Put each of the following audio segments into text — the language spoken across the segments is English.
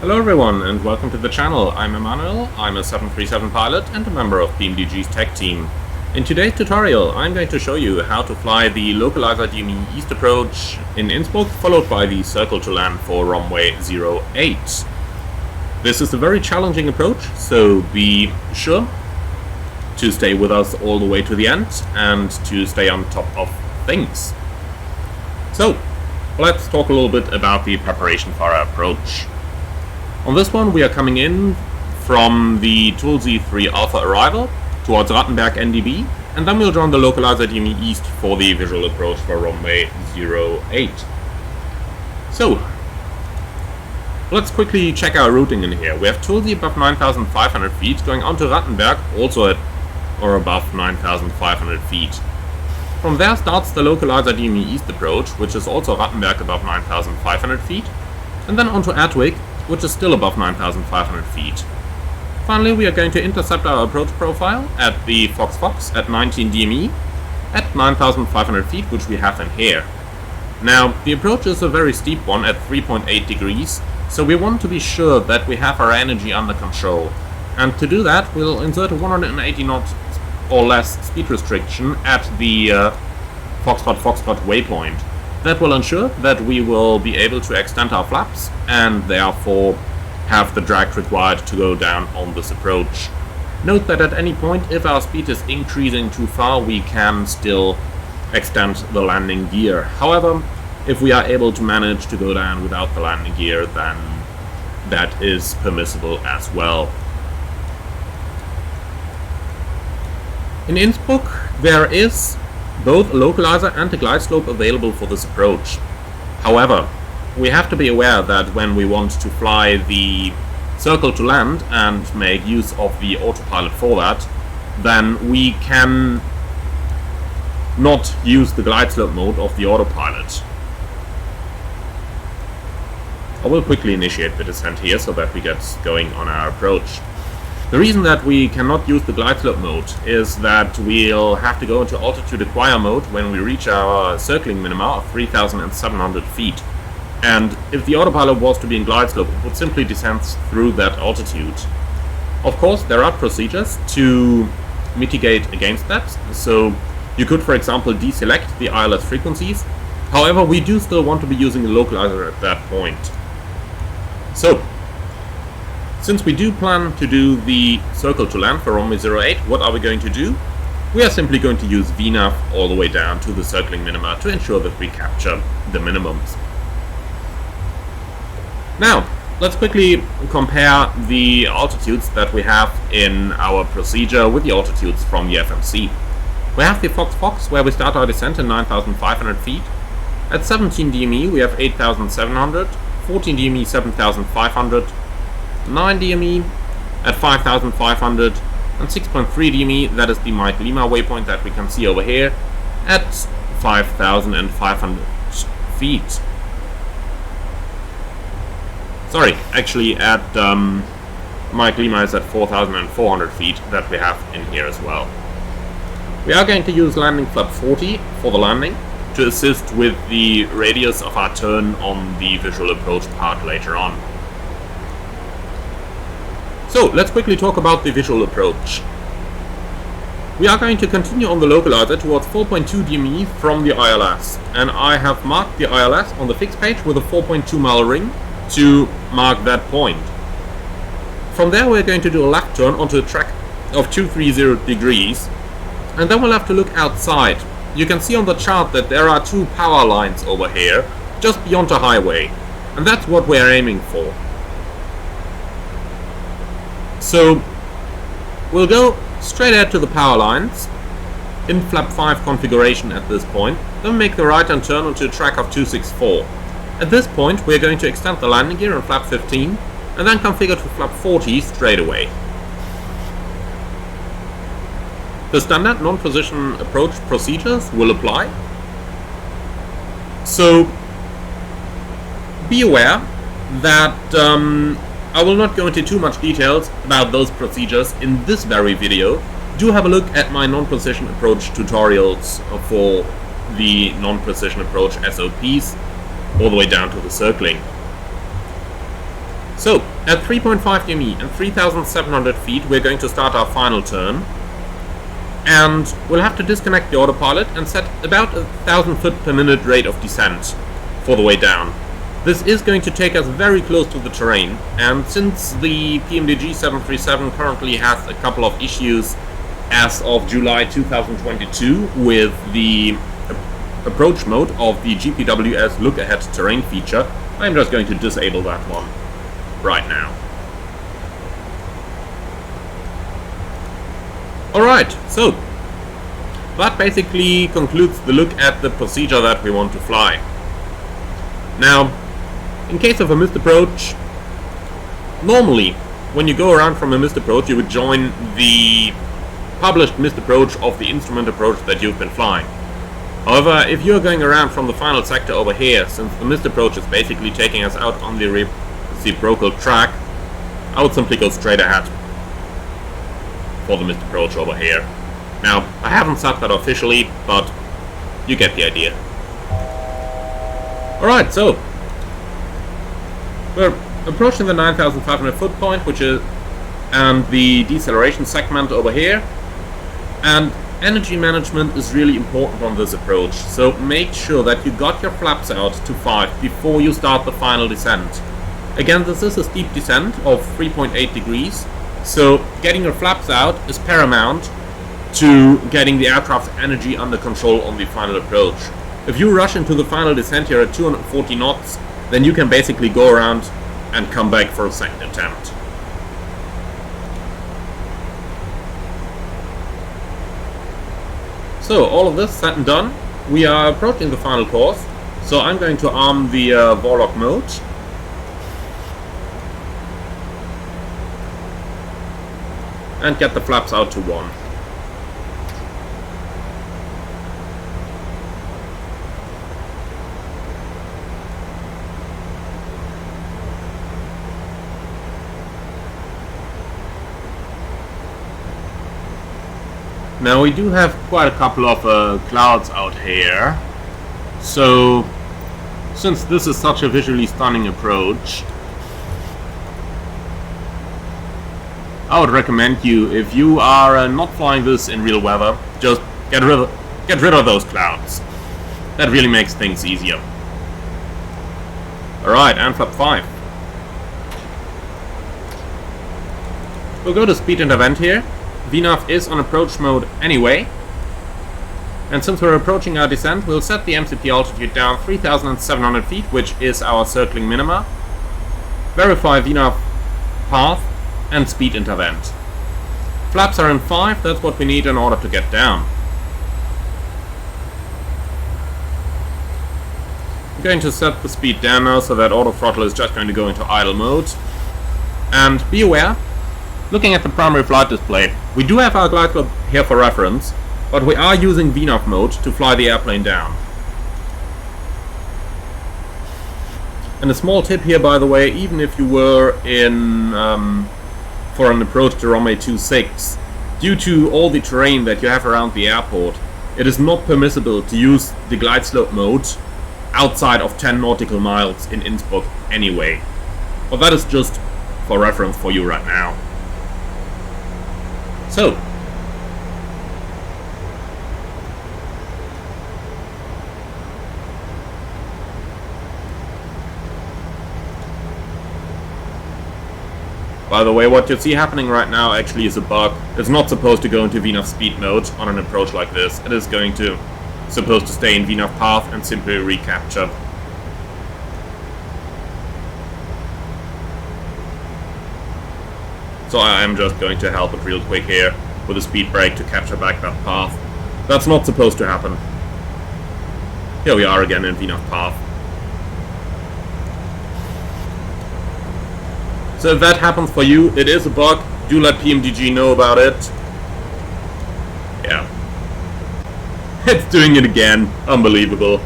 Hello everyone and welcome to the channel. I'm Emmanuel, I'm a 737 pilot and a member of BMDG's tech team. In today's tutorial I'm going to show you how to fly the localizer DME East approach in Innsbruck, followed by the circle to land for runway 08. This is a very challenging approach, so be sure to stay with us all the way to the end and to stay on top of things. So, let's talk a little bit about the preparation for our approach. On this one we are coming in from the Tulsi 3 Alpha arrival towards Rattenberg NDB, and then we'll join the localizer DME East for the visual approach for runway 08. So, let's quickly check our routing in here. We have Tulsi above 9,500 feet, going on to Rattenberg, also at or above 9,500 feet. From there starts the localizer DME East approach, which is also Rattenberg above 9,500 feet, and then on to Adwig, which is still above 9,500 feet. Finally, we are going to intercept our approach profile at the Fox at 19 DME at 9,500 feet, which we have in here. Now, the approach is a very steep one at 3.8 degrees, so we want to be sure that we have our energy under control. And to do that, we'll insert a 180 knot or less speed restriction at the Foxtrot waypoint. That will ensure that we will be able to extend our flaps and therefore have the drag required to go down on this approach. Note that at any point, if our speed is increasing too far, we can still extend the landing gear. However, if we are able to manage to go down without the landing gear, then that is permissible as well. In Innsbruck, there is both a localizer and a glide slope available for this approach. However, we have to be aware that when we want to fly the circle to land and make use of the autopilot for that, then we can not use the glide slope mode of the autopilot. I will quickly initiate the descent here so that we get going on our approach. The reason that we cannot use the glide slope mode is that we'll have to go into altitude acquire mode when we reach our circling minima of 3,700 feet. And if the autopilot was to be in glide slope, it would simply descend through that altitude. Of course, there are procedures to mitigate against that, so you could, for example, deselect the ILS frequencies. However, we do still want to be using the localizer at that point. So, since we do plan to do the circle to land for runway 08, what are we going to do? We are simply going to use VNAV all the way down to the circling minima to ensure that we capture the minimums. Now, let's quickly compare the altitudes that we have in our procedure with the altitudes from the FMC. We have the Fox where we start our descent in 9,500 feet. At 17 DME we have 8,700, 14 DME 7,500, 9 DME at 5,500, and 6.3 DME, that is the Mike Lima waypoint that we can see over here, at 5,500 feet. Sorry, actually at Mike Lima is at 4,400 feet that we have in here as well. We are going to use landing flap 40 for the landing to assist with the radius of our turn on the visual approach part later on. So, let's quickly talk about the visual approach. We are going to continue on the localizer towards 4.2 DME from the ILS, and I have marked the ILS on the fixed page with a 4.2 mile ring to mark that point. From there we're going to do a left turn onto a track of 230 degrees, and then we'll have to look outside. You can see on the chart that there are two power lines over here, just beyond the highway, and that's what we're aiming for. So, we'll go straight ahead to the power lines in flap 5 configuration at this point, then make the right hand turn onto a track of 264. At this point, we're going to extend the landing gear on flap 15 and then configure to flap 40 straight away. The standard non-position approach procedures will apply. So, be aware that I will not go into too much details about those procedures in this very video. Do have a look at my non-precision approach tutorials for the non-precision approach SOPs all the way down to the circling. So, at 3.5 dme and 3,700 feet, we're going to start our final turn. And we'll have to disconnect the autopilot and set about 1,000 foot per minute rate of descent for the way down. This is going to take us very close to the terrain, and since the PMDG 737 currently has a couple of issues as of July 2022 with the approach mode of the GPWS Look Ahead terrain feature, I'm just going to disable that one right now. Alright, so that basically concludes the look at the procedure that we want to fly. Now, in case of a missed approach, normally when you go around from a missed approach you would join the published missed approach of the instrument approach that you've been flying. However, if you're going around from the final sector over here, since the missed approach is basically taking us out on the reciprocal track, I would simply go straight ahead for the missed approach over here. Now, I haven't set that officially, but you get the idea. Alright, so we're approaching the 9,500 foot point, which is and the deceleration segment over here, and energy management is really important on this approach, so make sure that you got your flaps out to 5 before you start the final descent. Again, this is a steep descent of 3.8 degrees, so getting your flaps out is paramount to getting the aircraft's energy under control on the final approach. If you rush into the final descent here at 240 knots, then you can basically go around and come back for a second attempt. So, all of this set and done, we are approaching the final course, so I'm going to arm the Warthog mode. And get the flaps out to 1. Now we do have quite a couple of clouds out here, so since this is such a visually stunning approach, I would recommend you, if you are not flying this in real weather, just get rid of those clouds. That really makes things easier. Alright, and flap 5. We'll go to speed intervent here. VNAV is on approach mode anyway, and since we're approaching our descent, we'll set the MCP altitude down 3,700 feet, which is our circling minima. Verify VNAV path and speed intervent. Flaps are in 5, that's what we need in order to get down. I'm going to set the speed down now so that auto throttle is just going to go into idle mode. And be aware, looking at the primary flight display, we do have our glide slope here for reference, but we are using VNAV mode to fly the airplane down. And a small tip here, by the way, even if you were in for an approach to runway 26, due to all the terrain that you have around the airport, it is not permissible to use the glide slope mode outside of 10 nautical miles in Innsbruck anyway. But that is just for reference for you right now. So, by the way, what you see happening right now actually is a bug. It's not supposed to go into VNAV speed mode on an approach like this. It is supposed to stay in VNAV path and simply recapture. So I am just going to help it real quick here with a speed brake to capture back that path. That's not supposed to happen. Here we are again in VNAV path. So if that happens for you, it is a bug. Do let PMDG know about it. Yeah. It's doing it again. Unbelievable.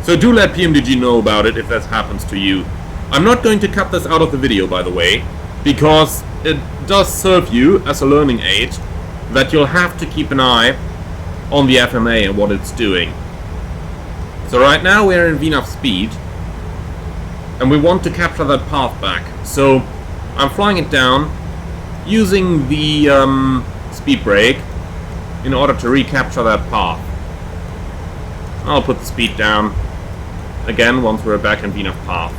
So do let PMDG know about it if that happens to you. I'm not going to cut this out of the video, by the way, because it does serve you as a learning aid that you'll have to keep an eye on the FMA and what it's doing. So right now we're in VNAV speed, And we want to capture that path back. So I'm flying it down using the speed brake in order to recapture that path. I'll put the speed down again once we're back in VNAV path.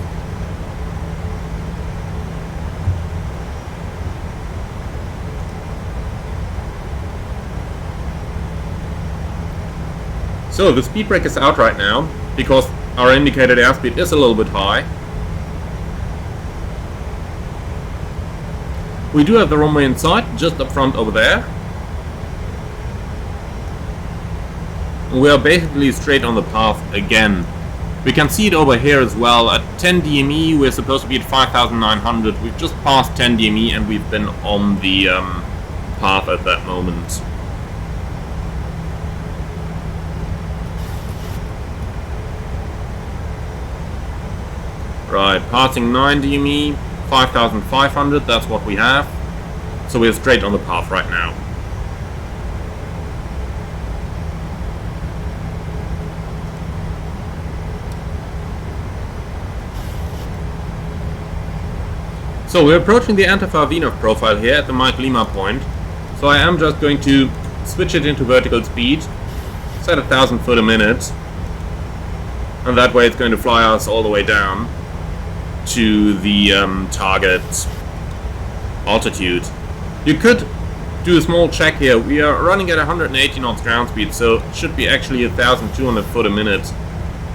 So the speed brake is out right now because our indicated airspeed is a little bit high. We do have the runway in sight, just up front over there. We are basically straight on the path again. We can see it over here as well. At 10 DME we're supposed to be at 5,900. We've just passed 10 DME and we've been on the path at that moment. Right, passing 9 DME, 5,500, that's what we have. So we're straight on the path right now. So we're approaching the Antifa VNAV profile here at the Mike Lima point. So I am just going to switch it into vertical speed, set 1,000 foot a minute, and that way it's going to fly us all the way down to the target altitude. You could do a small check here. We are running at 180 knots ground speed, so it should be actually 1,200 foot a minute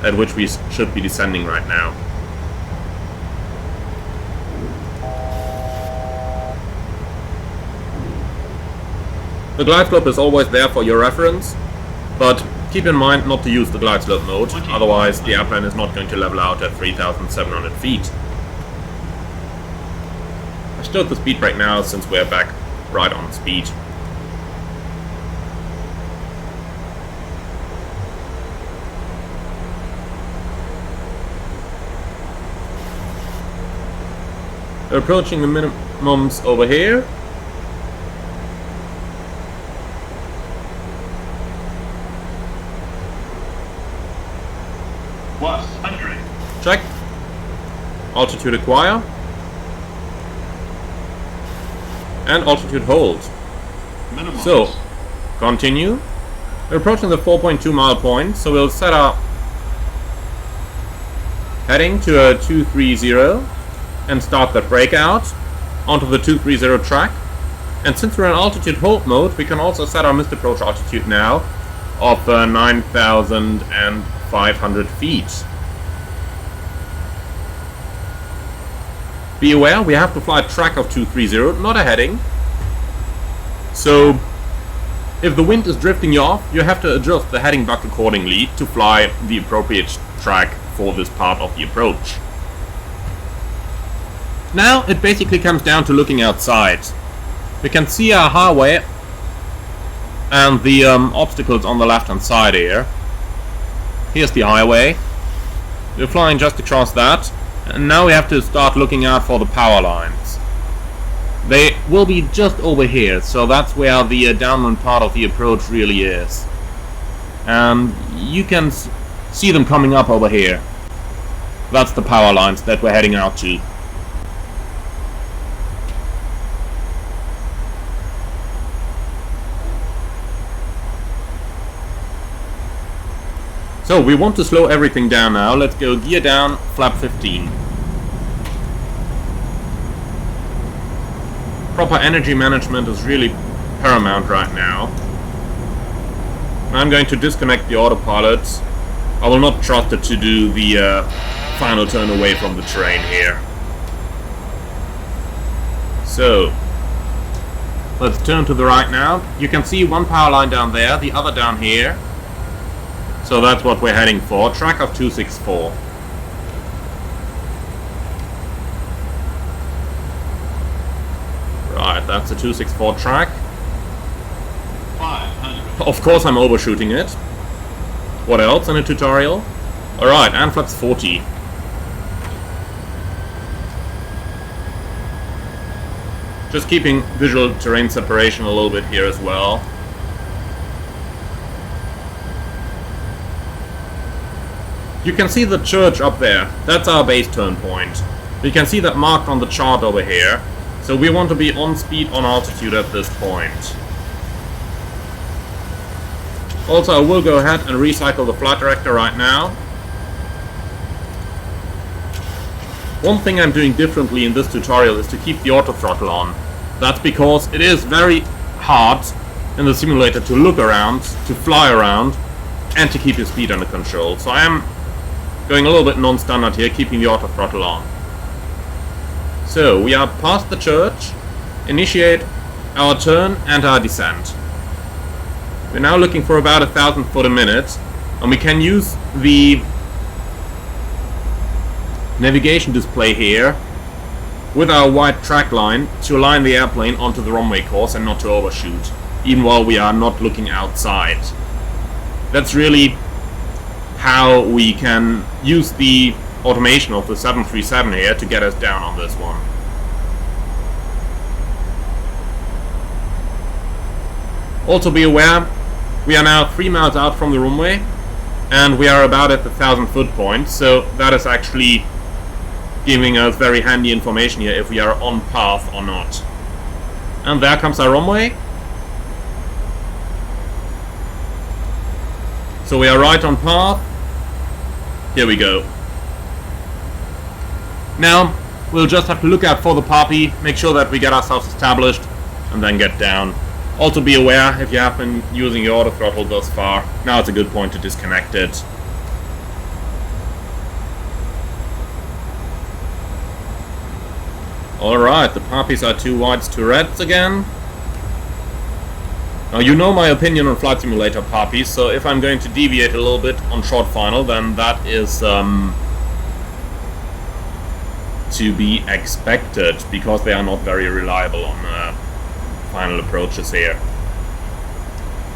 at which we should be descending right now. The glide slope is always there for your reference, but keep in mind not to use the glide slope mode, otherwise the airplane is not going to level out at 3,700 feet. I stowed the speed brake now since we're back right on speed. We're approaching the minimums over here. Check. Altitude acquire. And altitude hold. Minimum. So, continue. We're approaching the 4.2 mile point, so we'll set our heading to a 230 and start the breakout onto the 230 track. And since we're in altitude hold mode, we can also set our missed approach altitude now of 9,500 feet. Be aware, we have to fly a track of 230, not a heading. So, if the wind is drifting you off, you have to adjust the heading back accordingly to fly the appropriate track for this part of the approach. Now, it basically comes down to looking outside. We can see our highway and the obstacles on the left-hand side here. Here's the highway. We're flying just across that. And now we have to start looking out for the power lines. They will be just over here, so that's where the downwind part of the approach really is. And you can see them coming up over here. That's the power lines that we're heading out to. So we want to slow everything down now. Let's go gear down, flap 15. Proper energy management is really paramount right now. I'm going to disconnect the autopilot. I will not trust it to do the final turn away from the terrain here. So, let's turn to the right now. You can see one power line down there, the other down here. So that's what we're heading for, track of 264. Right, that's the 264 track. 500. Of course I'm overshooting it. What else in a tutorial? Alright, and flaps 40. Just keeping visual terrain separation a little bit here as well. you can see the church up there. That's our base turn point. You can see that marked on the chart over here. So we want to be on speed, on altitude at this point. Also, I will go ahead and recycle the flight director right now. One thing I'm doing differently in this tutorial is to keep the auto throttle on. That's because it is very hard in the simulator to look around, to fly around, and to keep your speed under control. So I am going a little bit non-standard here, keeping the auto throttle on. So we are past the church, initiate our turn and our descent. We're now looking for about 1,000 foot a minute, and we can use the navigation display here with our white track line to align the airplane onto the runway course and not to overshoot, even while we are not looking outside. That's really how we can use the automation of the 737 here to get us down on this one. Also be aware, we are now 3 miles out from the runway and we are about at the 1,000 foot point, so that is actually giving us very handy information here if we are on path or not. And there comes our runway. So we are right on path. Here we go. Now we'll just have to look out for the poppy, make sure that we get ourselves established, and then get down. Also be aware, if you have been using your auto throttle thus far, now it's a good point to disconnect it. Alright, the poppies are 2 whites, 2 reds again. Now you know my opinion on Flight Simulator poppies, so if I'm going to deviate a little bit on short final, then that is to be expected, because they are not very reliable on final approaches here.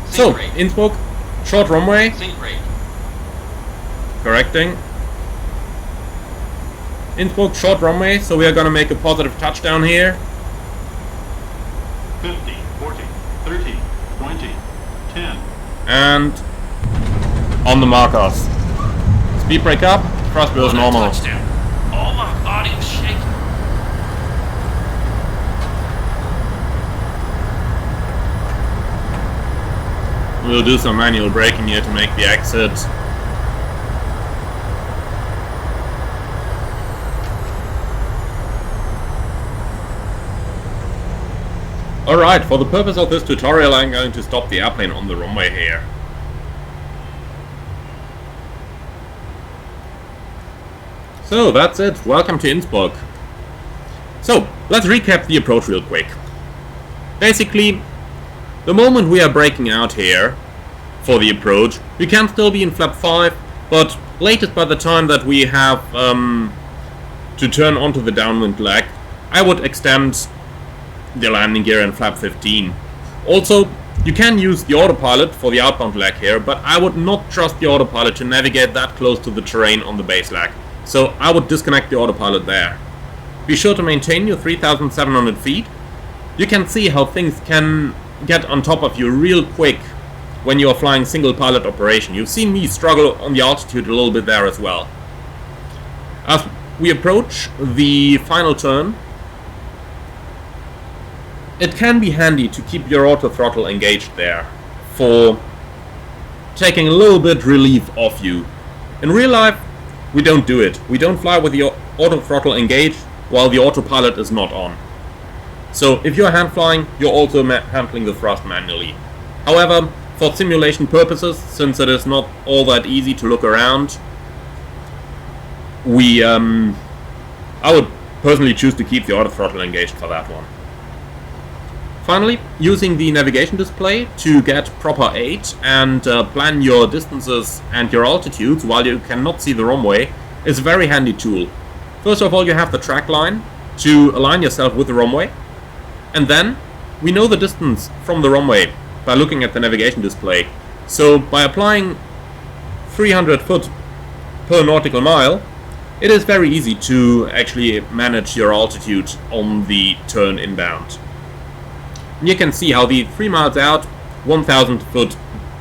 So, Innsbruck, short runway. Correcting. Innsbruck, short runway, so we are going to make a positive touchdown here. 50, 40, 30, 20, 10. And on the markers. Speed brake up, thrust goes normal. Touchdown. Oh, my body was shaking. We'll do some manual braking here to make the exit. Alright, for the purpose of this tutorial I'm going to stop the airplane on the runway here. So that's it, welcome to Innsbruck. So, let's recap the approach real quick. Basically, the moment we are braking out here for the approach, we can still be in flap 5, but latest by the time that we have to turn onto the downwind leg, I would extend the landing gear in flap 15. Also, you can use the autopilot for the outbound leg here, but I would not trust the autopilot to navigate that close to the terrain on the base leg. So I would disconnect the autopilot there. Be sure to maintain your 3,700 feet. You can see how things can get on top of you real quick when you are flying single pilot operation. You've seen me struggle on the altitude a little bit there as well. As we approach the final turn, it can be handy to keep your auto throttle engaged there for taking a little bit relief off you. In real life, we don't do it. We don't fly with the auto throttle engaged while the autopilot is not on. So if you're hand flying, you're also handling the thrust manually. However, for simulation purposes, since it is not all that easy to look around, I would personally choose to keep the auto throttle engaged for that one. Finally, using the navigation display to get proper aid and plan your distances and your altitudes while you cannot see the runway is a very handy tool. First of all, you have the track line to align yourself with the runway, and then we know the distance from the runway by looking at the navigation display. So by applying 300 foot per nautical mile, it is very easy to actually manage your altitude on the turn inbound. You can see how the 3 miles out, 1,000 foot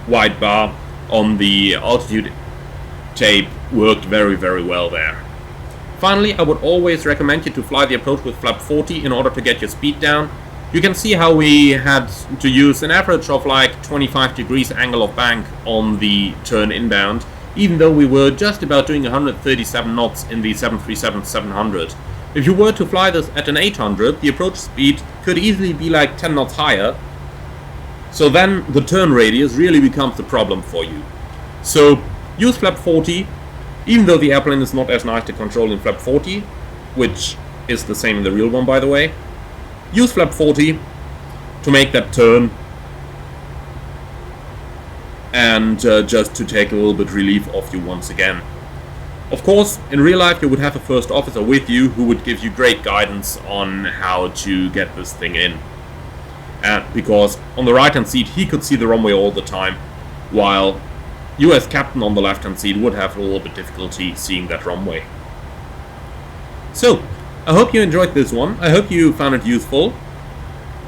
wide bar on the altitude tape worked very, very well there. Finally, I would always recommend you to fly the approach with flap 40 in order to get your speed down. You can see how we had to use an average of like 25 degrees angle of bank on the turn inbound, even though we were just about doing 137 knots in the 737-700. If you were to fly this at an 800, the approach speed could easily be like 10 knots higher, so then the turn radius really becomes the problem for you. So use flap 40, even though the airplane is not as nice to control in flap 40, which is the same in the real one by the way. Use flap 40 to make that turn and just to take a little bit relief off you once again. Of course, in real life you would have a first officer with you who would give you great guidance on how to get this thing in. Because on the right hand seat he could see the runway all the time, while you as captain on the left hand seat would have a little bit difficulty seeing that runway. So, I hope you enjoyed this one, I hope you found it useful.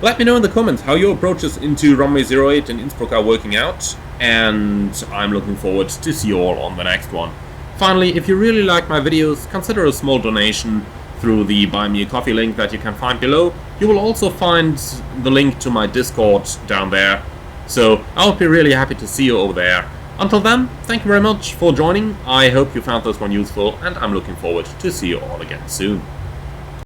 Let me know in the comments how your approaches into runway 08 in Innsbruck are working out, and I'm looking forward to see you all on the next one. Finally, if you really like my videos, consider a small donation through the Buy Me a Coffee link that you can find below. You will also find the link to my Discord down there, so I'll be really happy to see you over there. Until then, thank you very much for joining, I hope you found this one useful, and I'm looking forward to see you all again soon.